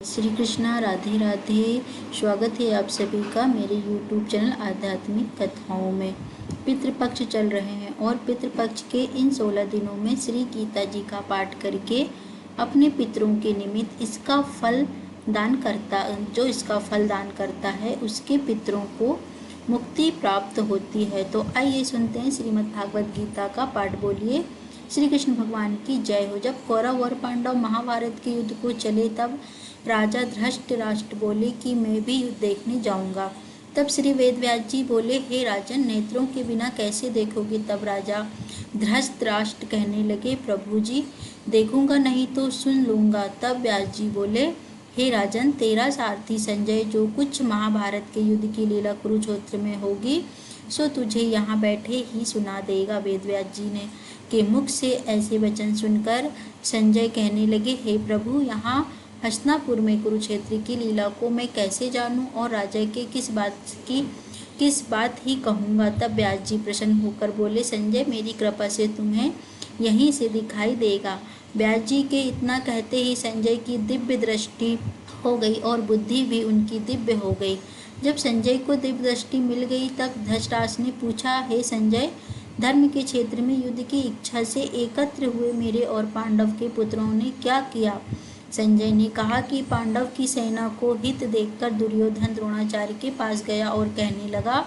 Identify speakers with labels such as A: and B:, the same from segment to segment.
A: श्री कृष्णा, राधे राधे। स्वागत है आप सभी का मेरे YouTube चैनल आध्यात्मिक कथाओं में। पितृपक्ष चल रहे हैं और पितृपक्ष के इन 16 दिनों में श्री गीता जी का पाठ करके अपने पितरों के निमित्त इसका फल दान करता है उसके पितरों को मुक्ति प्राप्त होती है। तो आइए सुनते हैं श्रीमद् भागवत गीता का पाठ। बोलिए श्री कृष्ण भगवान की जय हो। जब कौरव और पांडव महाभारत के युद्ध को चले तब राजा धृतराष्ट्र बोले कि मैं भी युद्ध देखने जाऊंगा। तब श्री वेदव्यास जी बोले, हे राजन, नेत्रों के बिना कैसे देखोगे। तब राजा धृतराष्ट्र कहने लगे, प्रभु जी, देखूंगा नहीं तो सुन लूंगा। तब व्यास जी बोले, हे राजन, तेरा सारथी संजय जो कुछ महाभारत के युद्ध की लीला कुरुक्षेत्र में होगी सो तुझे यहाँ बैठे ही सुना देगा। वेदव्यास जी ने के मुख से ऐसे वचन सुनकर संजय कहने लगे, हे प्रभु, यहाँ हस्तिनापुर में कुरुक्षेत्र की लीला को मैं कैसे जानूं और राजा के किस बात ही कहूँगा। तब व्यास जी प्रसन्न होकर बोले, संजय, मेरी कृपा से तुम्हें यहीं से दिखाई देगा। व्यास जी के इतना कहते ही संजय की दिव्य दृष्टि हो गई और बुद्धि भी उनकी दिव्य हो गई। जब संजय को दिव्य दृष्टि मिल गई तब धृतराष्ट्र ने पूछा, हे संजय, धर्म के क्षेत्र में युद्ध की इच्छा से एकत्र हुए मेरे और पांडव के पुत्रों ने क्या किया। संजय ने कहा कि पांडव की सेना को हित देखकर दुर्योधन द्रोणाचार्य के पास गया और कहने लगा,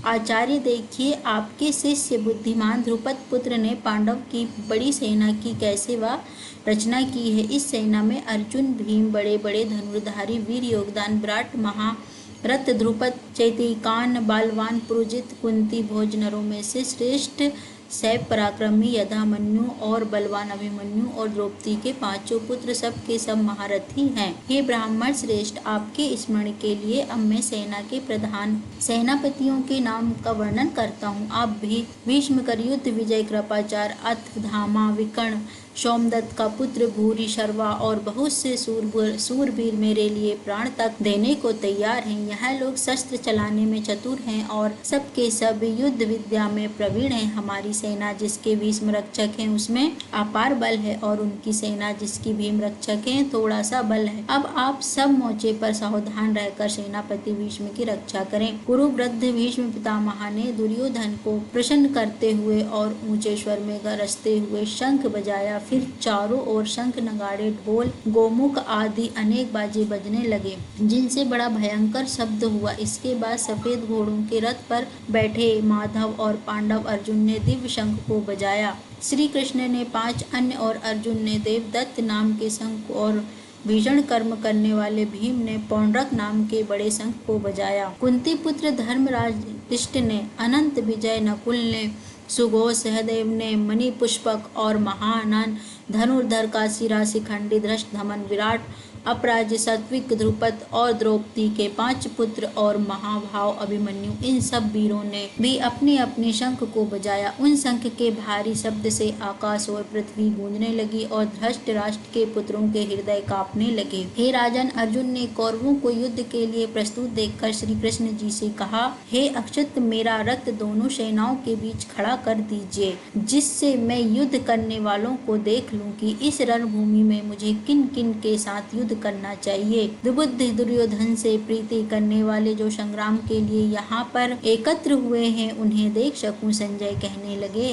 A: आचार्य, देखिए, आपके शिष्य बुद्धिमान द्रुपद पुत्र ने पांडव की बड़ी सेना की कैसे वह रचना की है। इस सेना में अर्जुन, भीम, बड़े बड़े धनुर्धारी वीर योगदान, विराट महारथ द्रुपद, चैत्रिकान, बलवान पुरुजित, कुंती भोज नरों में से श्रेष्ठ सैव पराक्रमी यधामन्यु और बलवान अभिमन्यु और द्रौपदी के पांचों पुत्र सब के सब महारथी हैं। हे ब्राह्मण श्रेष्ठ, आपके स्मरण के लिए अब मैं सेना के प्रधान सेनापतियों के नाम का वर्णन करता हूँ। आप भी भीष्म, करयुद्ध, विजय, कृपाचार्य, अश्वत्थामा, विकर्ण, सोमदत्त का पुत्र भूरि, शर्वा और बहुत से सूरवीर मेरे लिए प्राण तक देने को तैयार हैं। यह लोग शस्त्र चलाने में चतुर हैं और सबके सब युद्ध विद्या में प्रवीण हैं। हमारी सेना जिसके भीष्म रक्षक हैं उसमें अपार बल है और उनकी सेना जिसकी भीम रक्षक हैं थोड़ा सा बल है। अब आप सब मोर्चे पर सावधान रहकर सेनापति भीष्म की रक्षा करें। कुरुवृद्ध भीष्म पितामह ने दुर्योधन को प्रसन्न करते हुए और ऊंचे स्वर में गरजते हुए शंख बजाया। फिर चारों ओर शंख, नगाड़े, ढोल, गोमुख आदि अनेक बाजे बजने लगे जिनसे बड़ा भयंकर शब्द हुआ। इसके बाद सफेद घोड़ों के रथ पर बैठे माधव और पांडव अर्जुन ने दिव्य शंख को बजाया। श्री कृष्ण ने 5 अन्य और अर्जुन ने देवदत्त नाम के शंख और भीषण कर्म करने वाले भीम ने पौंड्रक नाम के बड़े शंख को बजाया। कुंती पुत्र धर्मराज युधिष्ठिर ने, अनंत विजय नकुल ने, सुघोष सहदेव ने, मणि पुष्पक और महानन धनुर्धर काशीराज शिखंडी, धृष्टद्युम्न, विराट, अपराजित, सात्विक, द्रुपद और द्रौपदी के 5 पुत्र और महाभाव अभिमन्यु, इन सब वीरों ने भी अपने अपने शंख को बजाया। उन शंख के भारी शब्द से आकाश और पृथ्वी गूंजने लगी और धृतराष्ट्र के पुत्रों के हृदय कांपने लगे। हे राजन, अर्जुन ने कौरवों को युद्ध के लिए प्रस्तुत देखकर श्री कृष्ण जी से कहा, हे अक्षत, मेरा रथ दोनों सेनाओं के बीच खड़ा कर दीजिए जिससे मैं युद्ध करने वालों को देख लूं कि इस रणभूमि में मुझे किन किन के साथ युद्ध करना चाहिए। दुर्बुद्धि दुर्योधन से प्रीति करने वाले जो संग्राम के लिए यहाँ पर एकत्र हुए हैं उन्हें देख सकूं। संजय कहने लगे,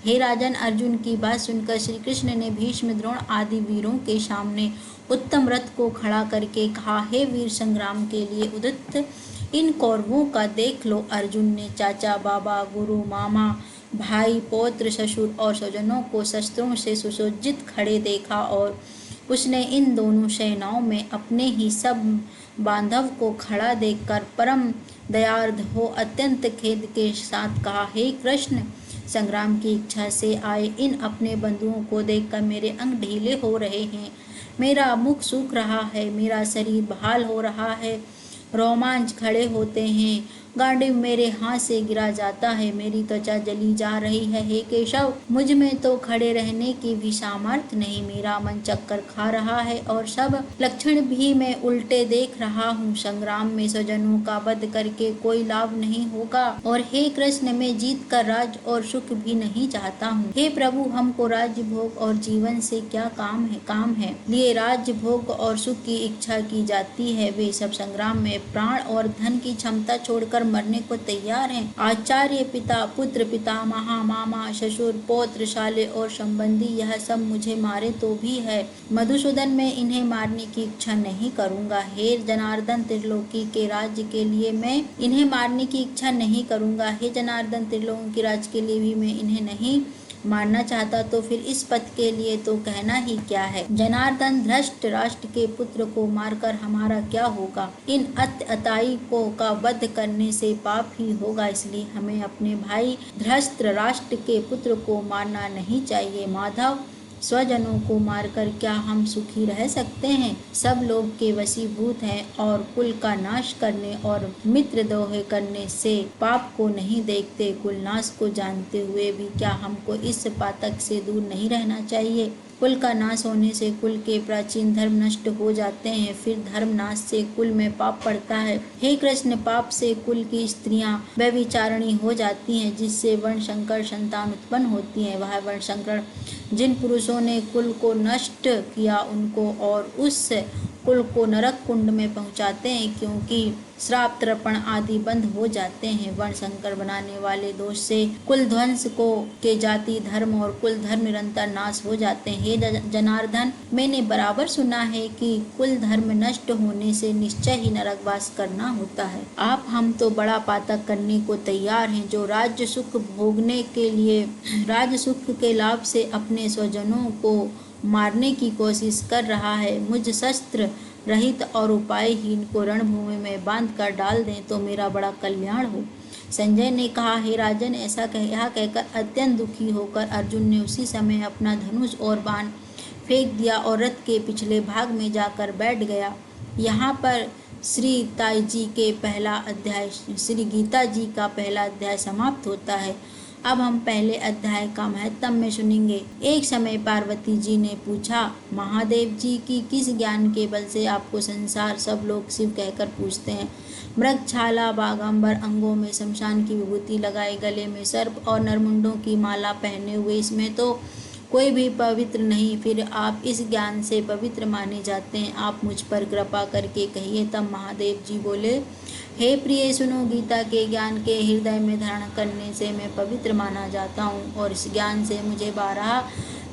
A: हे राजन, अर्जुन की बात सुनकर श्री कृष्ण ने भीष्म, द्रोण आदि वीरों के सामने उत्तम रथ को खड़ा करके कहा, हे वीर, संग्राम के लिए उदित इन कौरवों का देख लो। अर्जुन ने चाचा, बाबा, गुरु, मामा, भाई, पौत्र, ससुर और स्वजनों को शस्त्रों से सुसज्जित खड़े देखा और उसने इन दोनों सेनाओं में अपने ही सब बांधव को खड़ा देखकर परम दयार्द हो अत्यंत खेद के साथ कहा, हे कृष्ण, संग्राम की इच्छा से आए इन अपने बंधुओं को देखकर मेरे अंग ढीले हो रहे हैं, मेरा मुख सूख रहा है, मेरा शरीर बहाल हो रहा है, रोमांच खड़े होते हैं गांडीव मेरे हाथ से गिरा जाता है, मेरी त्वचा जली जा रही है। हे केशव, मुझ में तो खड़े रहने की भी सामर्थ्य नहीं, मेरा मन चक्कर खा रहा है और सब लक्षण भी मैं उल्टे देख रहा हूँ। संग्राम में स्वजनों का वध करके कोई लाभ नहीं होगा और हे कृष्ण, मैं जीत कर राज और सुख भी नहीं चाहता हूँ। हे प्रभु, हमको राज्य भोग और जीवन से क्या काम है लिए राज्य भोग और सुख की इच्छा की जाती है। वे सब संग्राम में प्राण और धन की क्षमता छोड़कर मरने को तैयार हैं। आचार्य, पिता, पुत्र, पितामह, मामा, ससुर, पौत्र, शाले और संबंधी, यह सब मुझे मारे तो भी है, मधुसूदन मैं इन्हें मारने की इच्छा नहीं करूंगा। हे जनार्दन, त्रिलोकी के राज्य के लिए मैं इन्हें मारने की इच्छा नहीं करूंगा। हे जनार्दन, त्रिलोकी के राज्य के लिए भी मैं इन्हें नहीं मारना चाहता, तो फिर इस पद के लिए तो कहना ही क्या है। जनार्दन, धृष्ट राष्ट्र के पुत्र को मारकर हमारा क्या होगा? इन अत्याचारी को का वध करने से पाप ही होगा, इसलिए हमें अपने भाई धृष्ट राष्ट्र के पुत्र को मारना नहीं चाहिए। माधव, स्वजनों को मारकर क्या हम सुखी रह सकते हैं? सब लोग के वशीभूत हैं और कुल का नाश करने और मित्रद्रोह करने से पाप को नहीं देखते। कुल नाश को जानते हुए भी क्या हमको इस पातक से दूर नहीं रहना चाहिए? कुल का नाश होने से कुल के प्राचीन धर्म नष्ट हो जाते हैं, फिर धर्म नाश से कुल में पाप पड़ता है। हे कृष्ण, पाप से कुल की स्त्रियां व्यभिचारिणी हो जाती हैं, जिससे वर्ण संकर संतान उत्पन्न होती है। वह वर्ण संकर जिन पुरुषों ने कुल को नष्ट किया उनको और उस कुल को नरक कुंड में पहुंचाते हैं, क्योंकि श्राप तर्पण आदि बंद हो जाते हैं। वर्ण संकर बनाने वाले दोष से कुल ध्वंस को के जाति धर्म और कुल धर्म निरंतर नाश हो जाते हैं। हे जनार्दन, मैंने बराबर सुना है कि कुल धर्म नष्ट होने से निश्चय ही नरकवास करना होता है। आप हम तो बड़ा पातक करने को तैयार हैं, जो राज्य सुख भोगने के लिए राज्य सुख के लाभ से अपने स्वजनों को मारने की कोशिश कर रहा है। मुझ शस्त्र रहित और उपायहीन को रणभूमि में बांध कर डाल दें तो मेरा बड़ा कल्याण हो। संजय ने कहा, हे राजन, ऐसा कहकर अत्यंत दुखी होकर अर्जुन ने उसी समय अपना धनुष और बाण फेंक दिया और रथ के पिछले भाग में जाकर बैठ गया। यहाँ पर श्री गीता जी का पहला अध्याय समाप्त होता है। अब हम पहले अध्याय का महत्तम में सुनेंगे। एक समय पार्वती जी ने पूछा, महादेव जी की किस ज्ञान के बल से आपको संसार सब लोग शिव कहकर पूछते हैं? मृग छाला, बागंबर, अंगों में शमशान की विभूति लगाए, गले में सर्प और नरमुंडों की माला पहने हुए, इसमें तो कोई भी पवित्र नहीं, फिर आप इस ज्ञान से पवित्र माने जाते हैं। आप मुझ पर कृपा करके कहिए। तब महादेव जी बोले, हे प्रिय, सुनो, गीता के ज्ञान के हृदय में धारण करने से मैं पवित्र माना जाता हूँ और इस ज्ञान से मुझे 12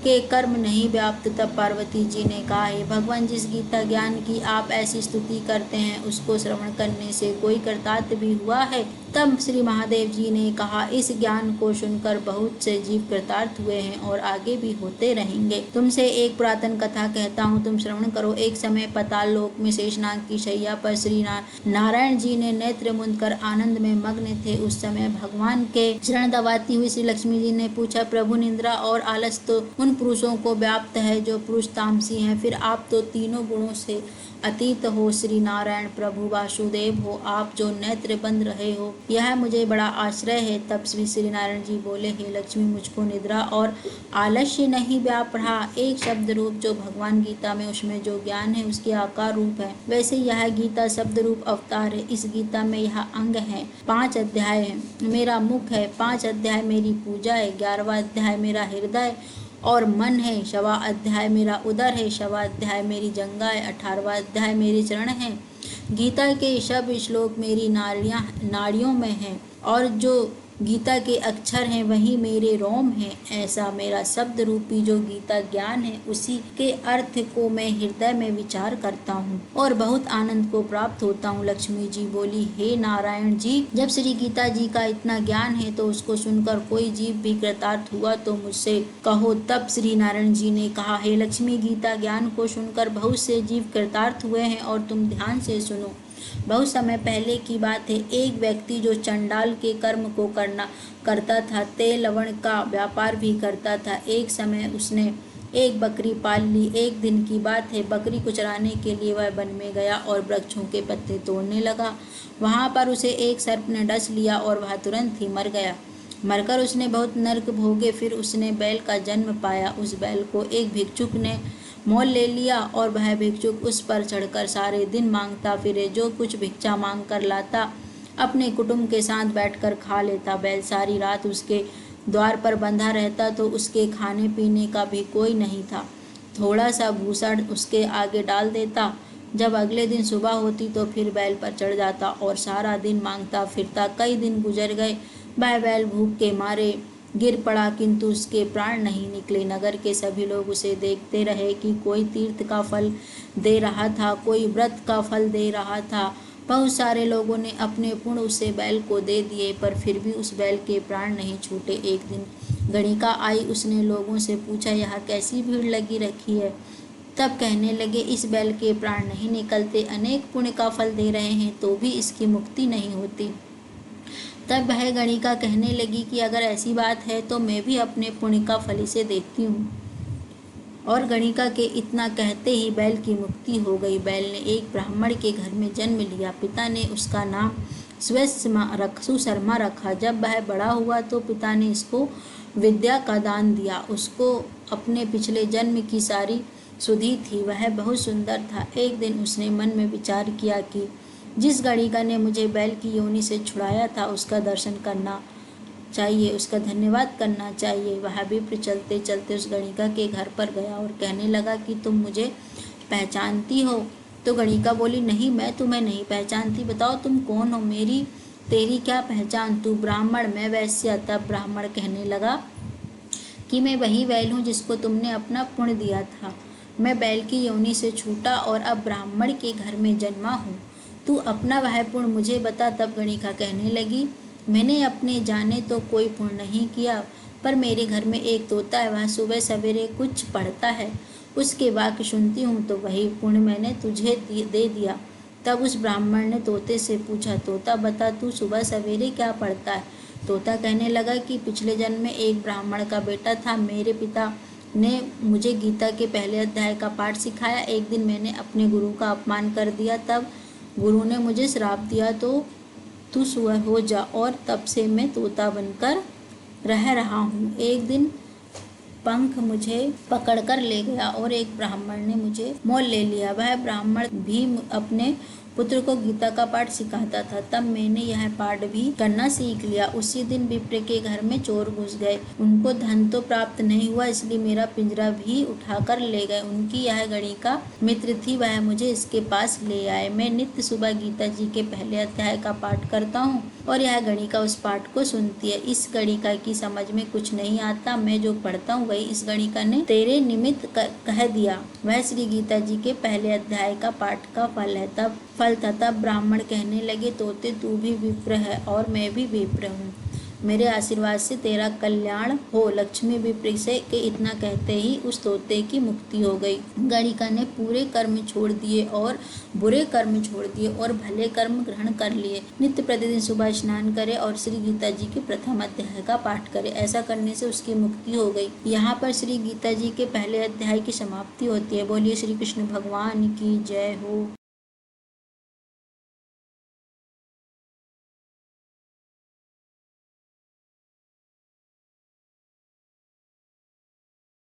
A: के कर्म नहीं व्याप्त। तब पार्वती जी ने कहा, हे भगवान, जिस गीता ज्ञान की आप ऐसी स्तुति करते हैं उसको श्रवण करने से कोई कृतार्थ भी हुआ है? तब श्री महादेव जी ने कहा, इस ज्ञान को सुनकर बहुत से जीव कृतार्थ हुए हैं और आगे भी होते रहेंगे। तुमसे एक पुरातन कथा कहता हूँ, तुम श्रवण करो। एक समय पाताल लोक में शेषनाग की शैया पर श्री नारायण जी ने नेत्र मूंद कर आनंद में मग्न थे। उस समय भगवान के शरण दबाती हुई श्री लक्ष्मी जी ने पूछा, प्रभु, निद्रा और आलस तो उन पुरुषों को व्याप्त है जो पुरुष तामसी हैं, फिर आप तो तीनों गुणों से अतीत हो। श्री नारायण प्रभु वासुदेव हो, आप जो नेत्र बंद रहे हो, यह मुझे बड़ा आश्चर्य है। तब श्री नारायण जी बोले, हे लक्ष्मी, मुझको निद्रा और आलस्य नहीं व्याप रहा। एक शब्द रूप जो भगवान गीता में, उसमें जो ज्ञान है उसके आकार रूप है, वैसे यह गीता शब्द रूप अवतार है। इस गीता में यह अंग है, 5 अध्याय है, मेरा मुख है, 5 अध्याय मेरी पूजा है, 11वां अध्याय मेरा हृदय और मन है, 6वां अध्याय मेरा उदर है, 6वां अध्याय मेरी जंगा है, 18वां अध्याय मेरे चरण है। गीता के सब श्लोक मेरी नाड़ियों में हैं और जो गीता के अक्षर हैं वही मेरे रोम हैं। ऐसा मेरा शब्द रूपी जो गीता ज्ञान है, उसी के अर्थ को मैं हृदय में विचार करता हूँ और बहुत आनंद को प्राप्त होता हूँ। लक्ष्मी जी बोली, हे नारायण जी, जब श्री गीता जी का इतना ज्ञान है तो उसको सुनकर कोई जीव भी कृतार्थ हुआ तो मुझसे कहो। तब श्री नारायण जी ने कहा, हे लक्ष्मी, गीता ज्ञान को सुनकर बहुत से जीव कृतार्थ हुए हैं और तुम ध्यान से सुनो। बहुत समय पहले की बात है, एक व्यक्ति जो चंडाल के कर्म को करता था, तेल लवण का व्यापार भी करता था। एक समय उसने एक बकरी पाल ली। एक दिन की बात है, बकरी को चराने के लिए वह वन में गया और वृक्षों के पत्ते तोड़ने लगा। वहां पर उसे एक सर्प ने डस लिया और वह तुरंत ही मर गया। मरकर उसने बहुत नर्क भोगे। फिर उसने बैल का जन्म पाया। उस बैल को एक भिक्षुक ने मोल ले लिया और वह भिक्षुक उस पर चढ़कर सारे दिन मांगता फिरे। जो कुछ भिक्षा मांग कर लाता अपने कुटुंब के साथ बैठकर खा लेता। बैल सारी रात उसके द्वार पर बंधा रहता तो उसके खाने पीने का भी कोई नहीं था। थोड़ा सा भूसा उसके आगे डाल देता। जब अगले दिन सुबह होती तो फिर बैल पर चढ़ जाता और सारा दिन मांगता फिरता। कई दिन गुजर गए। वह बैल भूख के मारे गिर पड़ा, किंतु उसके प्राण नहीं निकले। नगर के सभी लोग उसे देखते रहे कि कोई तीर्थ का फल दे रहा था, कोई व्रत का फल दे रहा था। बहुत सारे लोगों ने अपने पुण्य उसे बैल को दे दिए, पर फिर भी उस बैल के प्राण नहीं छूटे। एक दिन गणिका आई। उसने लोगों से पूछा, यहाँ कैसी भीड़ लगी रखी है? तब कहने लगे, इस बैल के प्राण नहीं निकलते, अनेक पुण्य का फल दे रहे हैं तो भी इसकी मुक्ति नहीं होती। तब वह गणिका कहने लगी कि अगर ऐसी बात है तो मैं भी अपने पुण्य का फल इसे देती हूँ। और गणिका के इतना कहते ही बैल की मुक्ति हो गई। बैल ने एक ब्राह्मण के घर में जन्म लिया। पिता ने उसका नाम सुशर्मा रखा। जब वह बड़ा हुआ तो पिता ने इसको विद्या का दान दिया। उसको अपने पिछले जन्म की सारी सुधि थी। वह बहुत सुंदर था। एक दिन उसने मन में विचार किया कि जिस गणिका ने मुझे बैल की योनि से छुड़ाया था उसका दर्शन करना चाहिए, उसका धन्यवाद करना चाहिए। वह विप्र चलते चलते उस गणिका के घर पर गया और कहने लगा कि तुम मुझे पहचानती हो? तो गणिका बोली, नहीं, मैं तुम्हें नहीं पहचानती। बताओ तुम कौन हो? मेरी तेरी क्या पहचान? तू ब्राह्मण, मैं वैश्य। तब ब्राह्मण कहने लगा कि मैं वही बैल हूँ जिसको तुमने अपना पुण्य दिया था। मैं बैल की योनि से छूटा और अब ब्राह्मण के घर में जन्मा हूँ। तू अपना वह पुण्य मुझे बता। तब गणिका कहने लगी, मैंने अपने जाने तो कोई पुण्य नहीं किया, पर मेरे घर में एक तोता है। वह सुबह सवेरे कुछ पढ़ता है, उसके वाक्य सुनती हूँ, तो वही पुण्य मैंने तुझे दे दिया। तब उस ब्राह्मण ने तोते से पूछा, तोता बता, तू सुबह सवेरे क्या पढ़ता है? तोता कहने लगा कि पिछले जन्म में एक ब्राह्मण का बेटा था। मेरे पिता ने मुझे गीता के पहले अध्याय का पाठ सिखाया। एक दिन मैंने अपने गुरु का अपमान कर दिया। तब गुरु ने मुझे श्राप दिया, तो तू सुअर हो जा। और तब से मैं तोता बनकर रह रहा हूँ। एक दिन पंख मुझे पकड़कर ले गया और एक ब्राह्मण ने मुझे मोल ले लिया। वह ब्राह्मण भी अपने पुत्र को गीता का पाठ सिखाता था। तब मैंने यह पाठ भी करना सीख लिया। उसी दिन विप्र के घर में चोर घुस गए। उनको धन तो प्राप्त नहीं हुआ, इसलिए मेरा पिंजरा भी उठाकर ले गए। उनकी यह गणिका मित्र थी, वह मुझे इसके पास ले आए। मैं नित्य सुबह गीता जी के पहले अध्याय का पाठ करता हूँ और यह गणिका उस पाठ को सुनती है। इस गणिका की समझ में कुछ नहीं आता। मैं जो पढ़ता हूँ वही इस गणिका ने तेरे निमित्त कह दिया। वह श्री गीता जी के पहले अध्याय का पाठ का फल है। तब ब्राह्मण कहने लगे, तोते, तू भी विप्र है और मैं भी विप्र हूँ। मेरे आशीर्वाद से तेरा कल्याण हो। लक्ष्मी विप्र से के इतना कहते ही उस तोते की मुक्ति हो गई। गणिका ने पूरे कर्म छोड़ दिए और बुरे कर्म छोड़ दिए और भले कर्म ग्रहण कर लिए। नित्य प्रतिदिन सुबह स्नान करे और श्री गीता जी के प्रथम अध्याय का पाठ करे। ऐसा करने से उसकी मुक्ति हो गई। यहाँ पर श्री गीता जी के पहले अध्याय की समाप्ति होती है। बोलिए श्री कृष्ण भगवान की जय हो।